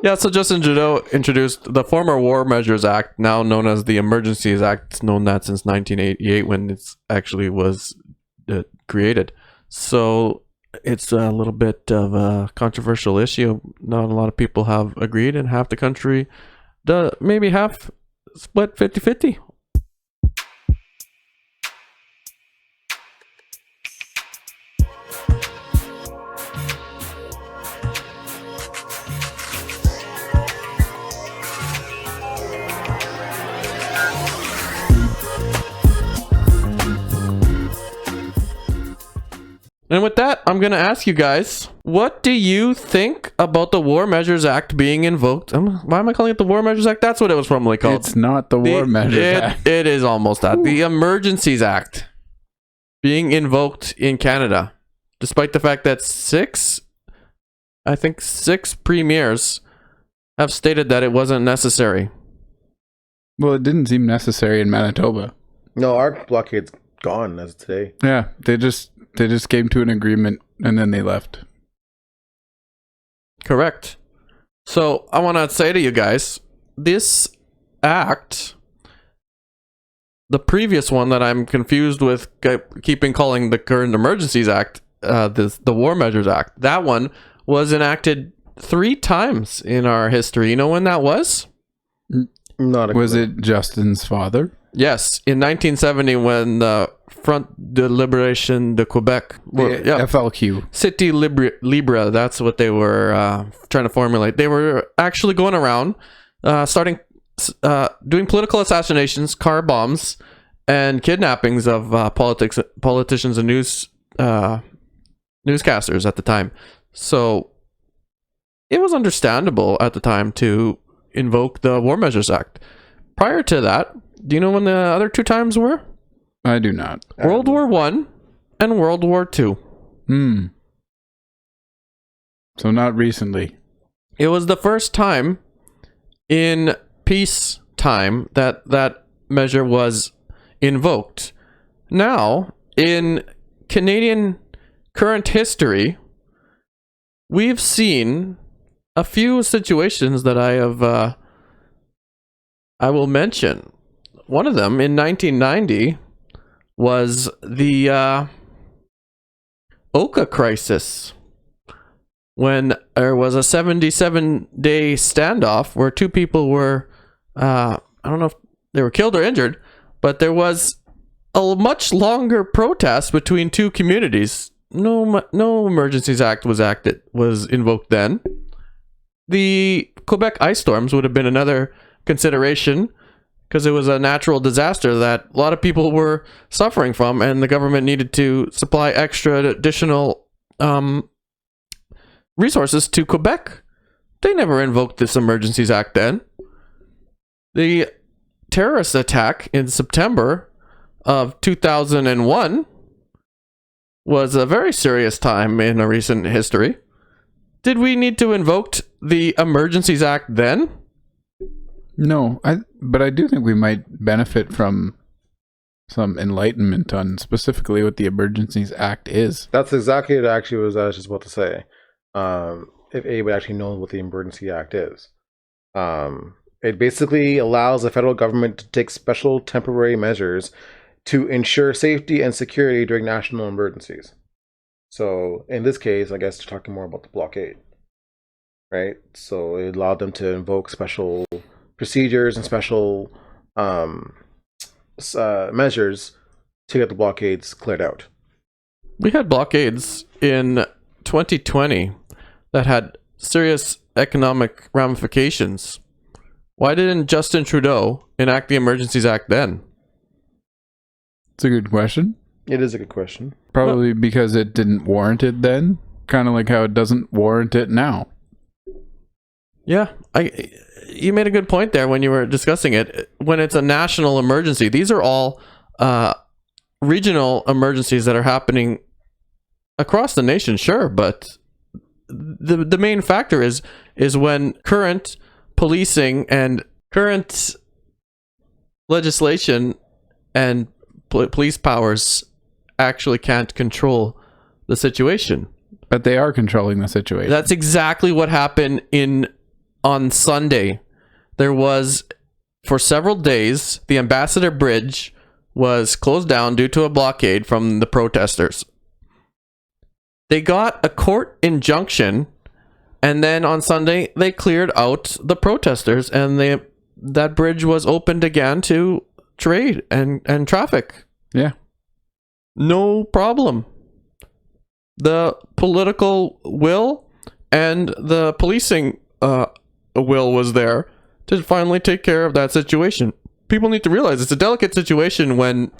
Yeah, so Justin Trudeau introduced the former War Measures Act, now known as the Emergencies Act. It's known that since 1988 when it actually was created. So it's a little bit of a controversial issue. Not a lot of people have agreed, and half the country, maybe half, split 50-50. And with that, I'm going to ask you guys, what do you think about the War Measures Act being invoked? Why am I calling it the War Measures Act? That's what it was formerly called. It's not the War Measures Act. It is almost that. The Emergencies Act being invoked in Canada, despite the fact that six premiers have stated that it wasn't necessary. Well, it didn't seem necessary in Manitoba. No, our blockade's gone as of today. Yeah, they just came to an agreement and then they left. Correct. So I want to say to you guys, this act, the previous one that I'm confused with keeping calling the current Emergencies Act, the War Measures Act, that one was enacted 3 times in our history. You know when that was? Was it Justin's father? Yes, in 1970 when the Front de Liberation de Quebec, FLQ, City Libre, that's what they were trying to formulate. They were actually going around, doing political assassinations, car bombs, and kidnappings of politicians and newscasters at the time. So it was understandable at the time to invoke the War Measures Act. Prior to that, do you know when the other 2 times were? I do not. World War I and World War II. So not recently. It was the first time in peace time that measure was invoked. Now, in Canadian current history, we've seen a few situations that I will mention. One of them in 1990 was the Oka crisis, when there was a 77-day standoff where 2 people were, I don't know if they were killed or injured, but there was a much longer protest between 2 communities. No Emergencies Act was invoked then. The Quebec ice storms would have been another consideration, because it was a natural disaster that a lot of people were suffering from, and the government needed to supply additional resources to Quebec. They never invoked this Emergencies Act then. The terrorist attack in September of 2001 was a very serious time in a recent history. Did we need to invoke the Emergencies Act then? No, but I do think we might benefit from some enlightenment on specifically what the Emergencies Act is. That's exactly what I was just about to say. If anybody actually knows what the Emergency Act is. It basically allows the federal government to take special temporary measures to ensure safety and security during national emergencies. So in this case, I guess we're talking more about the blockade, right? So it allowed them to invoke special procedures and special measures to get the blockades cleared out. We had blockades in 2020 that had serious economic ramifications. Why didn't Justin Trudeau enact the Emergencies Act then? It's a good question. It is a good question. Probably because it didn't warrant it then, kind of like how it doesn't warrant it now. Yeah, you made a good point there when you were discussing it. When it's a national emergency, these are all regional emergencies that are happening across the nation, sure, but the main factor is when current policing and current legislation and police powers actually can't control the situation. But they are controlling the situation. That's exactly what happened on Sunday. There was, for several days, the Ambassador Bridge was closed down due to a blockade from the protesters. They got a court injunction, and then on Sunday they cleared out the protesters, and that bridge was opened again to trade and traffic. Yeah. No problem. The political will and the policing will was there to finally take care of that situation. People need to realize it's a delicate situation when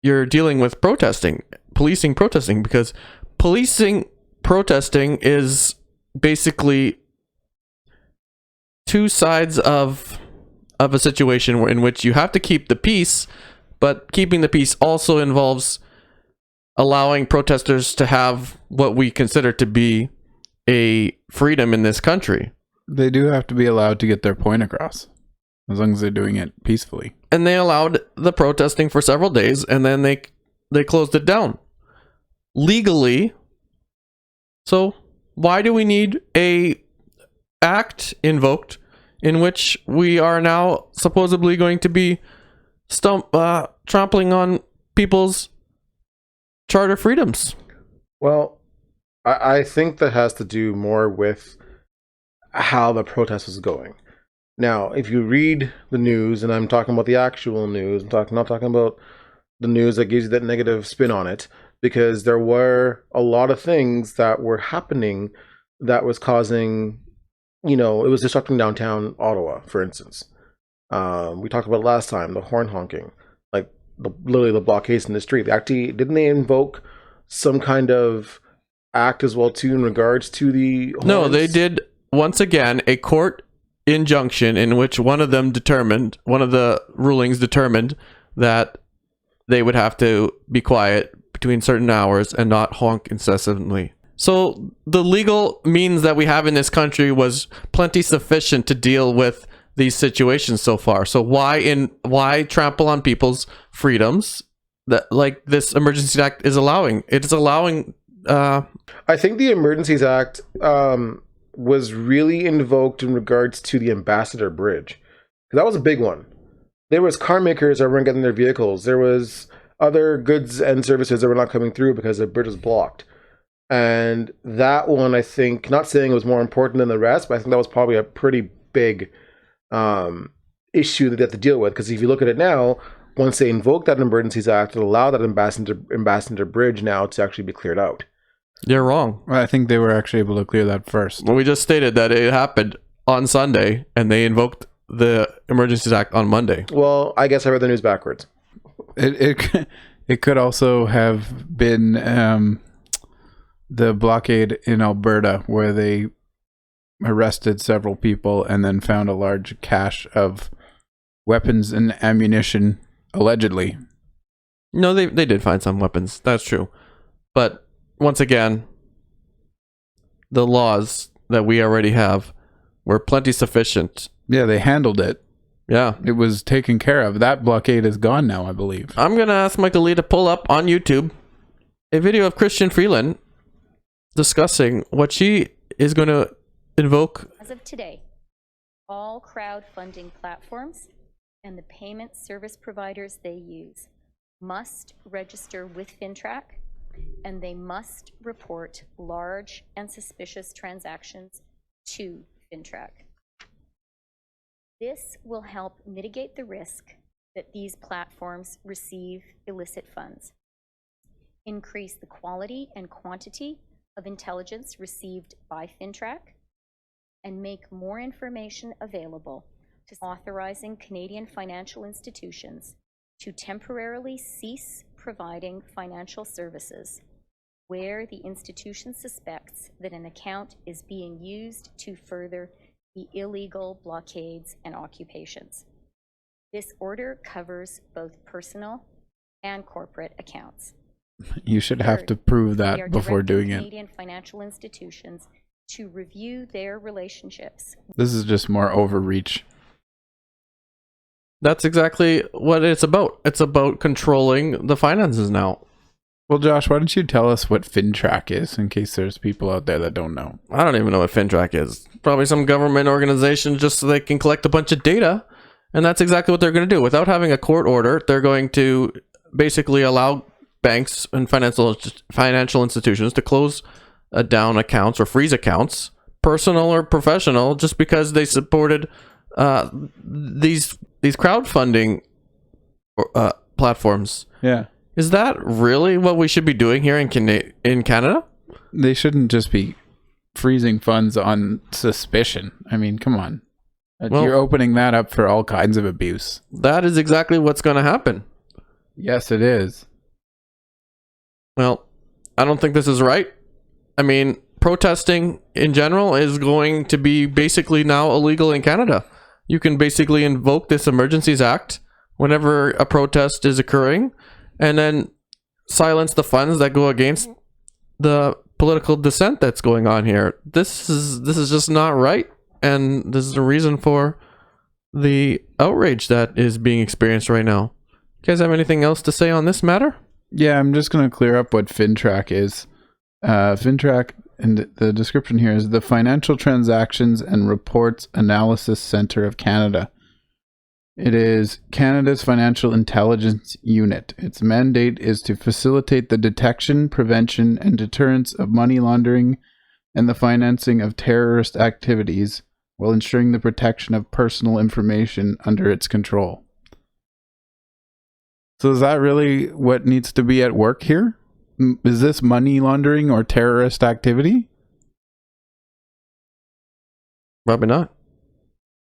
you're dealing with policing protesting, because policing protesting is basically two sides of a situation in which you have to keep the peace, but keeping the peace also involves allowing protesters to have what we consider to be a freedom in this country. They do have to be allowed to get their point across, as long as they're doing it peacefully. And they allowed the protesting for several days, and then they closed it down legally. So why do we need a act invoked in which we are now supposedly going to be trampling on people's charter freedoms? Well, I think that has to do more with how the protest was going. Now, if you read the news, and I'm talking about the actual news, not talking about the news that gives you that negative spin on it, because there were a lot of things that were happening that was causing, it was disrupting downtown Ottawa, for instance. We talked about it last time, the horn honking, like literally the blockades in the street. Didn't they invoke some kind of act as well too in regards to the horns? No, they did once again a court injunction in which one of the rulings determined that they would have to be quiet between certain hours and not honk incessantly. So the legal means that we have in this country was plenty sufficient to deal with these situations so far. So why trample on people's freedoms that like this Emergencies Act is allowing? It is allowing. I think the Emergencies Act was really invoked in regards to the Ambassador Bridge. That was a big one. There was car makers that weren't getting their vehicles. There was other goods and services that were not coming through because the bridge was blocked. And that one, I think, not saying it was more important than the rest, but I think that was probably a pretty big issue that they have to deal with. Because if you look at it now, once they invoke that Emergencies Act, it allowed that Ambassador Bridge now to actually be cleared out. You're wrong. Well, I think they were actually able to clear that first. Well, we just stated that it happened on Sunday, and they invoked the Emergencies Act on Monday. Well, I guess I read the news backwards. It could also have been the blockade in Alberta, where they arrested several people and then found a large cache of weapons and ammunition, allegedly. No, they did find some weapons. That's true. But once again, the laws that we already have were plenty sufficient. Yeah, they handled it. Yeah. It was taken care of. That blockade is gone now, I believe. I'm going to ask Michael Lee to pull up on YouTube a video of Christian Freeland discussing what she is going to invoke. As of today, all crowdfunding platforms and the payment service providers they use must register with FinTrack, and they must report large and suspicious transactions to FinTrack. This will help mitigate the risk that these platforms receive illicit funds, increase the quality and quantity of intelligence received by FinTrack, and make more information available to authorizing Canadian financial institutions to temporarily cease providing financial services where the institution suspects that an account is being used to further the illegal blockades and occupations. This order covers both personal and corporate accounts. You should have to prove We that are before directing doing it. Canadian financial institutions to review their relationships. This is just more overreach. That's exactly what it's about. It's about controlling the finances now. Well, Josh, why don't you tell us what FinTrack is, in case there's people out there that don't know? I don't even know what FinTrack is. Probably some government organization just so they can collect a bunch of data. And that's exactly what they're going to do. Without having a court order, they're going to basically allow banks and financial institutions to close down accounts or freeze accounts, personal or professional, just because they supported these crowdfunding platforms. Yeah. Is that really what we should be doing here in Canada? They shouldn't just be freezing funds on suspicion. I mean, come on. Well, you're opening that up for all kinds of abuse. That is exactly what's going to happen. Yes, it is. Well, I don't think this is right. I mean, protesting in general is going to be basically now illegal in Canada. You can basically invoke this Emergencies Act whenever a protest is occurring, and then silence the funds that go against the political dissent that's going on here. This is just not right, and this is the reason for the outrage that is being experienced right now. You guys have anything else to say on this matter? Yeah, I'm just going to clear up what FinTrack is. FinTrack, and the description here is the Financial Transactions and Reports Analysis Center of Canada. It is Canada's financial intelligence unit. Its mandate is to facilitate the detection, prevention, and deterrence of money laundering and the financing of terrorist activities while ensuring the protection of personal information under its control. So is that really what needs to be at work here? Is this money laundering or terrorist activity? Probably not.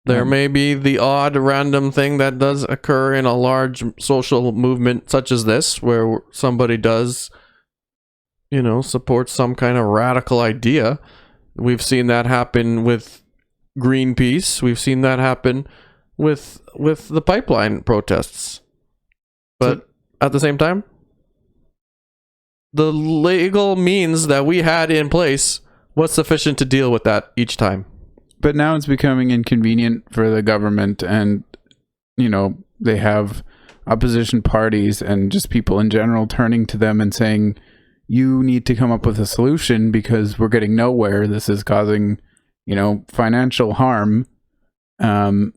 There may be the odd random thing that does occur in a large social movement such as this, where somebody does, support some kind of radical idea. We've seen that happen with Greenpeace. We've seen that happen with the pipeline protests. But at the same time, the legal means that we had in place was sufficient to deal with that each time. But now it's becoming inconvenient for the government, and, they have opposition parties and just people in general turning to them and saying, you need to come up with a solution because we're getting nowhere. This is causing, financial harm. And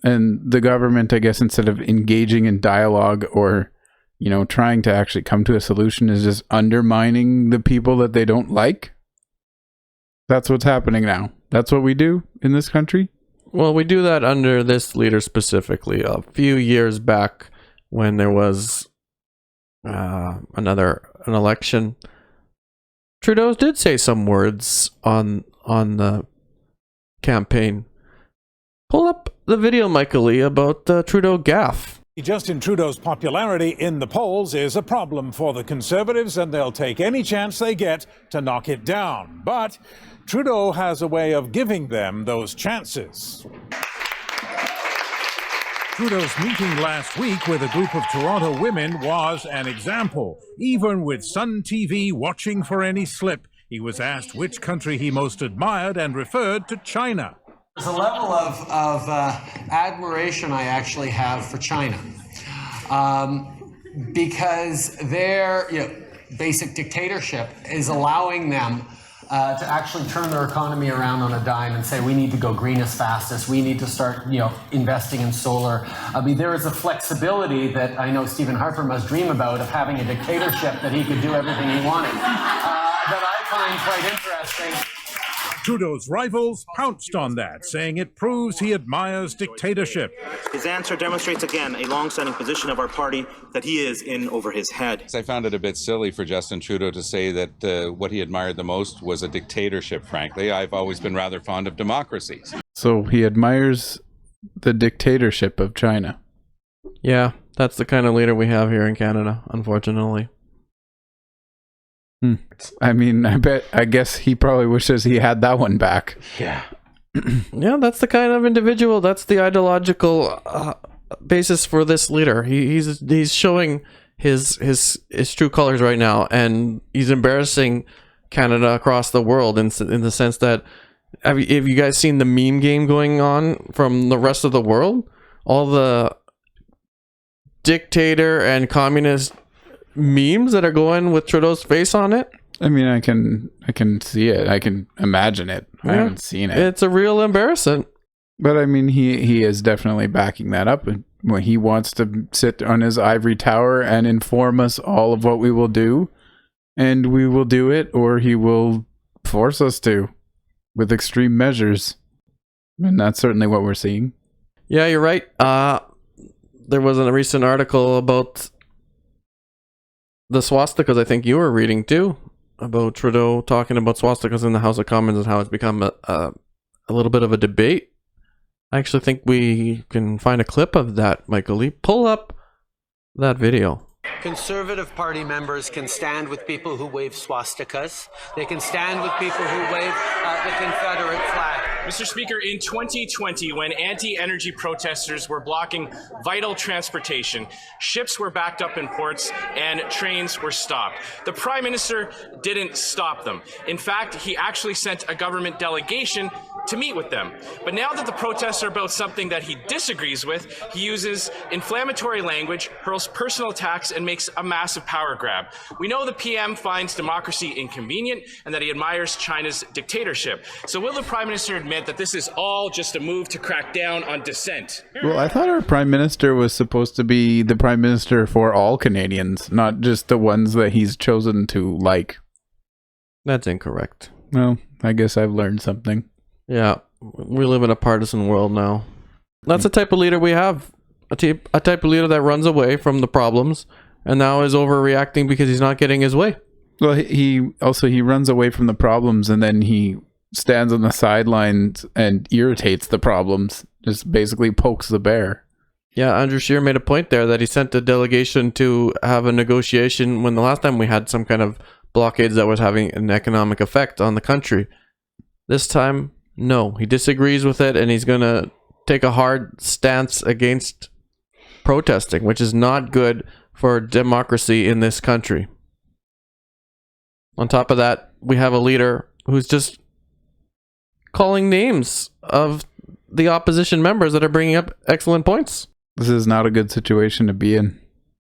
the government, I guess, instead of engaging in dialogue or, trying to actually come to a solution, is just undermining the people that they don't like. That's what's happening now. That's what we do in this country? Well, we do that under this leader specifically. A few years back when there was an election, Trudeau did say some words on the campaign. Pull up the video, Michael Lee, about the Trudeau gaffe. Justin Trudeau's popularity in the polls is a problem for the Conservatives, and they'll take any chance they get to knock it down. But Trudeau has a way of giving them those chances. Trudeau's meeting last week with a group of Toronto women was an example. Even with Sun TV watching for any slip, he was asked which country he most admired and referred to China. There's a level of admiration I actually have for China, because their basic dictatorship is allowing them to actually turn their economy around on a dime and say, we need to go green as fast as we need to start, investing in solar. I mean, there is a flexibility that I know Stephen Harper must dream about, of having a dictatorship that he could do everything he wanted, that I find quite interesting. Trudeau's rivals pounced on that, saying it proves he admires dictatorship. His answer demonstrates again a long-standing position of our party that he is in over his head. I found it a bit silly for Justin Trudeau to say that what he admired the most was a dictatorship, frankly. I've always been rather fond of democracies. So he admires the dictatorship of China. Yeah, that's the kind of leader we have here in Canada, unfortunately. I mean, I guess he probably wishes he had that one back. Yeah. Yeah, that's the kind of individual. That's the ideological basis for this leader. He's showing his true colors right now, and he's embarrassing Canada across the world in the sense that have you guys seen the meme game going on from the rest of the world? All the dictator and communist memes that are going with Trudeau's face on it. I mean, I can see it. I can imagine it. I haven't seen it. It's a real embarrassment. But I mean, he is definitely backing that up. When he wants to sit on his ivory tower and inform us all of what we will do, and we will do it, or he will force us to with extreme measures. And that's certainly what we're seeing. Yeah, you're right. There was a recent article about the swastikas, I think you were reading too, about Trudeau talking about swastikas in the House of Commons and how it's become a little bit of a debate. I actually think we can find a clip of that, Michael Lee. Pull up that video. Conservative Party members can stand with people who wave swastikas. They can stand with people who wave the Confederate flag. Mr. Speaker, in 2020, when anti-energy protesters were blocking vital transportation, ships were backed up in ports and trains were stopped. The Prime Minister didn't stop them. In fact, he actually sent a government delegation to meet with them. But now that the protests are about something that he disagrees with, he uses inflammatory language, hurls personal attacks, and makes a massive power grab. We know the PM finds democracy inconvenient and that he admires China's dictatorship. So will the Prime Minister admit that this is all just a move to crack down on dissent? Well, I thought our Prime Minister was supposed to be the Prime Minister for all Canadians, not just the ones that he's chosen to like. That's incorrect. Well, I guess I've learned something. Yeah, we live in a partisan world now. That's the type of leader we have. A type of leader that runs away from the problems and now is overreacting because he's not getting his way. Well, he runs away from the problems and then he stands on the sidelines and irritates the problems. Just basically pokes the bear. Yeah, Andrew Scheer made a point there that he sent a delegation to have a negotiation when the last time we had some kind of blockades that was having an economic effect on the country. This time, no, he disagrees with it and he's going to take a hard stance against protesting, which is not good for democracy in this country. On top of that, we have a leader who's just calling names of the opposition members that are bringing up excellent points. This is not a good situation to be in.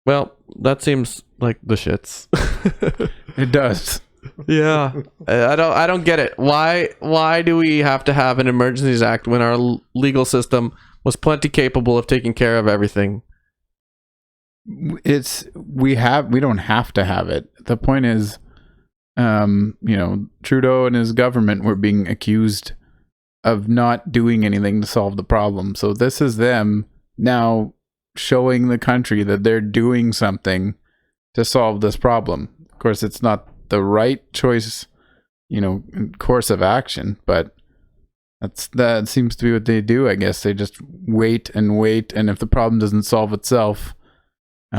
Well, that seems like the shits. It does. Yeah, I don't get it. Why do we have to have an Emergencies Act when our legal system was plenty capable of taking care of everything? We don't have to have it. The point is, Trudeau and his government were being accused of not doing anything to solve the problem. So this is them now showing the country that they're doing something to solve this problem. Of course, it's not the right choice, course of action, but that seems to be what they do. I guess they just wait, and if the problem doesn't solve itself, they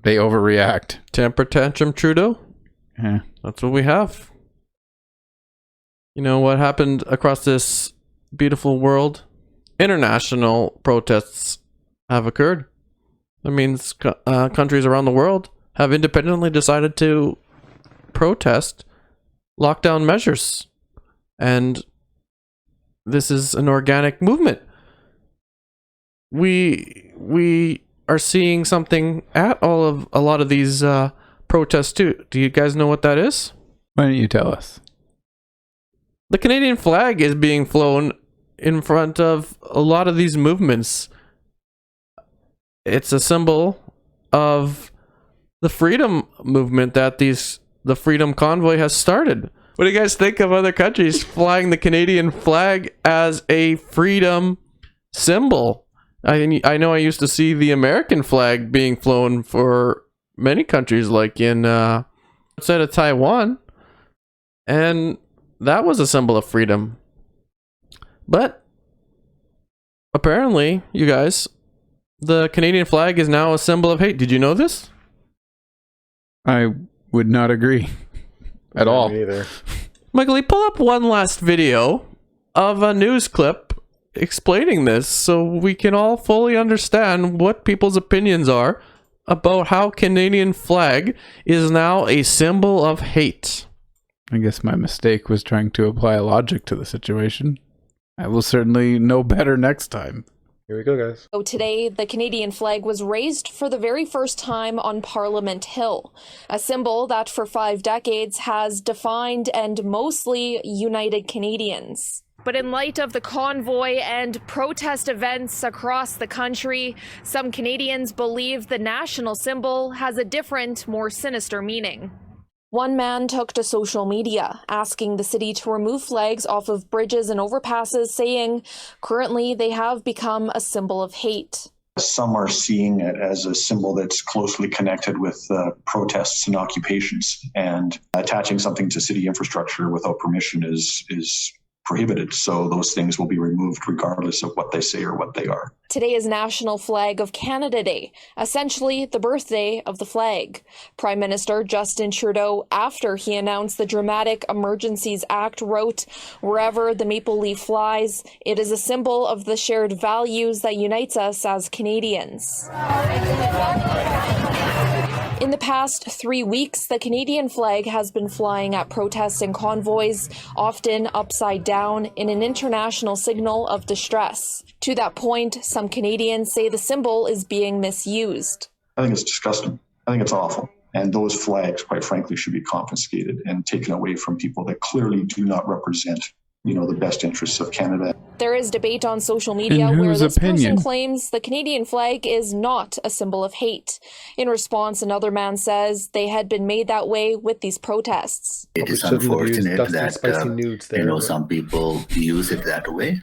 overreact. Temper tantrum, Trudeau. Yeah, that's what we have. You know what happened across this beautiful world? International protests have occurred. That means countries around the world have independently decided to protest lockdown measures. And this is an organic movement. We are seeing something at a lot of these protests too. Do you guys know what that is? Why don't you tell us? The Canadian flag is being flown in front of a lot of these movements. It's a symbol of the freedom movement that the Freedom Convoy has started. What do you guys think of other countries flying the Canadian flag as a freedom symbol? I know I used to see the American flag being flown for many countries, like in outside of Taiwan, and that was a symbol of freedom. But apparently, you guys, the Canadian flag is now a symbol of hate. Did you know this? I would not agree at all. Me either. Michael Lee, pull up one last video of a news clip explaining this so we can all fully understand what people's opinions are about how Canadian flag is now a symbol of hate. I guess my mistake was trying to apply logic to the situation. I will certainly know better next time. Here we go, guys. So today, the Canadian flag was raised for the very first time on Parliament Hill, a symbol that for 5 decades has defined and mostly united Canadians. But in light of the convoy and protest events across the country, some Canadians believe the national symbol has a different, more sinister meaning. One man took to social media, asking the city to remove flags off of bridges and overpasses, saying currently they have become a symbol of hate. Some are seeing it as a symbol that's closely connected with protests and occupations, and attaching something to city infrastructure without permission is prohibited. So those things will be removed regardless of what they say or what they are. Today is National Flag of Canada Day, essentially the birthday of the flag. Prime Minister Justin Trudeau, after he announced the dramatic Emergencies Act, wrote, "Wherever the maple leaf flies, it is a symbol of the shared values that unites us as Canadians." In the past 3 weeks, the Canadian flag has been flying at protests and convoys, often upside down, in an international signal of distress. To that point, some Canadians say the symbol is being misused. I think it's disgusting. I think it's awful. And those flags, quite frankly, should be confiscated and taken away from people that clearly do not represent, the best interests of Canada. There is debate on social media In where whose this opinion? person claims the Canadian flag is not a symbol of hate. In response, another man says they had been made that way with these protests. It is Shouldn't have used unfortunate dusty, that spicy nudes there, but- some people use it that way,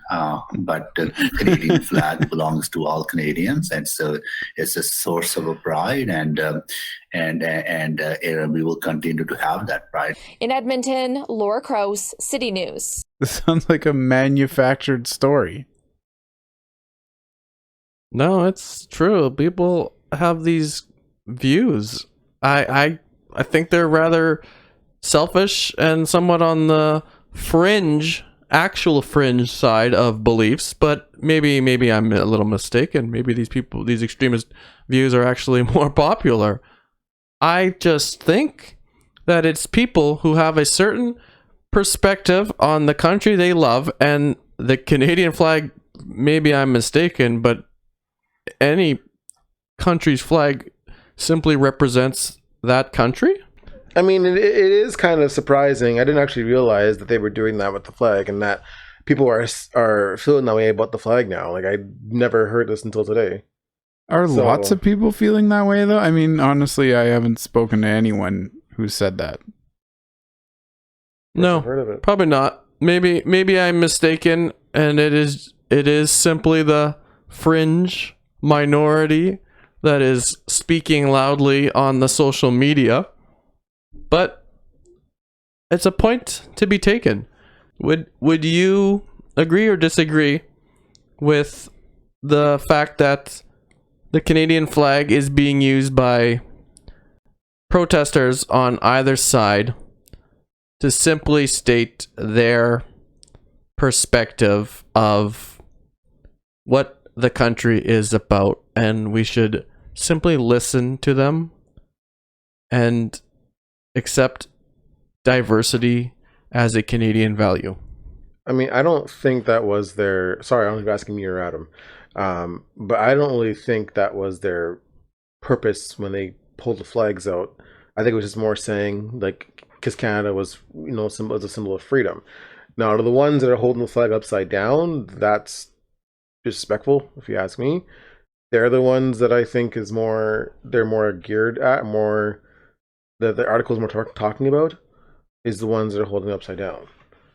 but the Canadian flag belongs to all Canadians, and so it's a source of a pride, and we will continue to have that pride. In Edmonton, Laura Krause, City News. This sounds like a manufactured story. No, it's true. People have these views. I think they're rather selfish and somewhat on the actual fringe side of beliefs, but maybe I'm a little mistaken. Maybe these extremist views are actually more popular. I just think that it's people who have a certain perspective on the country they love, and the Canadian flag, maybe I'm mistaken, but any country's flag simply represents that country. I mean, it is kind of surprising. I didn't actually realize that they were doing that with the flag, and that people are feeling that way about the flag now. Like, I never heard this until today. Are lots of people feeling that way, though? I mean, honestly, I haven't spoken to anyone who said that. No, heard of it. Probably not. Maybe I'm mistaken, and it is simply the fringe minority that is speaking loudly on the social media. But it's a point to be taken. Would you agree or disagree with the fact that the Canadian flag is being used by protesters on either side to simply state their perspective of what the country is about, and we should simply listen to them and accept diversity as a Canadian value? I mean, I don't think that was their... Sorry, I don't know if you're asking me or Adam. But I don't really think that was their purpose when they pulled the flags out. I think it was just more saying, like, because Canada was, was a symbol of freedom. Now, to the ones that are holding the flag upside down, that's disrespectful, if you ask me. They're the ones that I think they're more geared at, the articles we're talking about is the ones that are holding it upside down.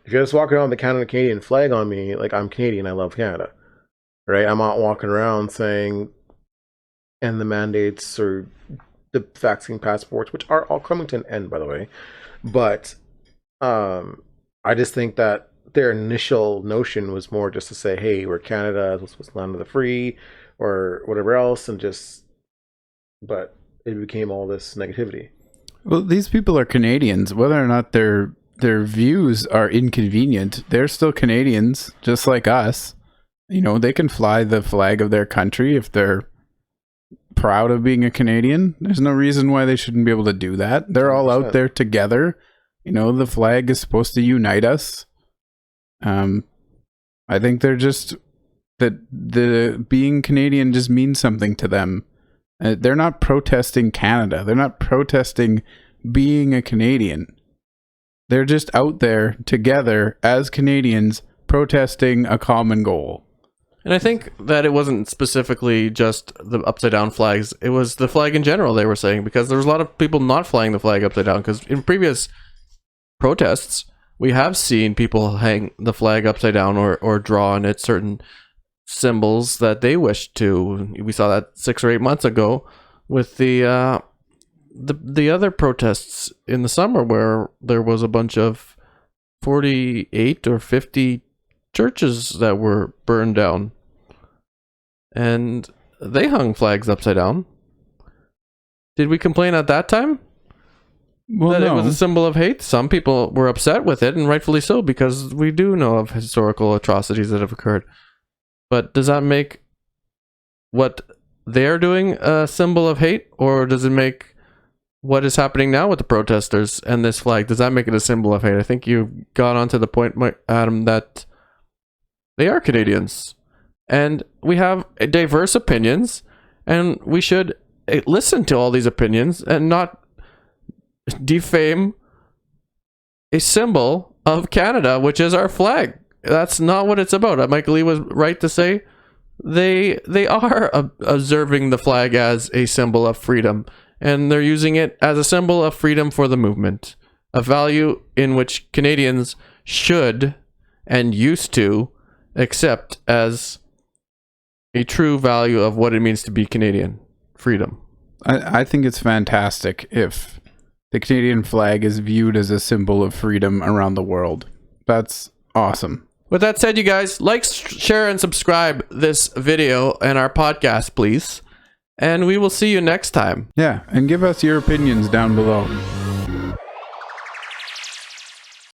If you're just walking around with the Canadian flag on me, like, I'm Canadian, I love Canada, right? I'm not walking around saying, end the mandates or the vaccine passports, which are all coming to an end, by the way. But I just think that their initial notion was more just to say, hey, we're Canada, this was land of the free, or whatever else, but it became all this negativity. Well, these people are Canadians. Whether or not their views are inconvenient, they're still Canadians, just like us. They can fly the flag of their country if they're proud of being a Canadian. There's no reason why they shouldn't be able to do that. They're all out there together. The flag is supposed to unite us. I think they're just that the being Canadian just means something to them. They're not protesting Canada. They're not protesting being a Canadian. They're just out there together as Canadians protesting a common goal. And I think that it wasn't specifically just the upside down flags. It was the flag in general, they were saying, because there was a lot of people not flying the flag upside down. Because in previous protests, we have seen people hang the flag upside down or draw on it certain symbols that they wished to. We saw that 6 or 8 months ago with the other protests in the summer where there was a bunch of 48 or 50 churches that were burned down, and they hung flags upside down. Did we complain at that time that it was a symbol of hate? Some people were upset with it, and rightfully so, because we do know of historical atrocities that have occurred. But does that make what they're doing a symbol of hate, or does it make what is happening now with the protesters and this flag, does that make it a symbol of hate? I think you got onto the point, Adam, that they are Canadians, and we have diverse opinions, and we should listen to all these opinions and not defame a symbol of Canada, which is our flag. That's not what it's about. Michael Lee was right to say they are observing the flag as a symbol of freedom, and they're using it as a symbol of freedom for the movement, a value in which Canadians should and used to accept as a true value of what it means to be Canadian. Freedom. I think it's fantastic if the Canadian flag is viewed as a symbol of freedom around the world. That's awesome. With that said, you guys, like, share, and subscribe this video and our podcast, please. And we will see you next time. Yeah, and give us your opinions down below.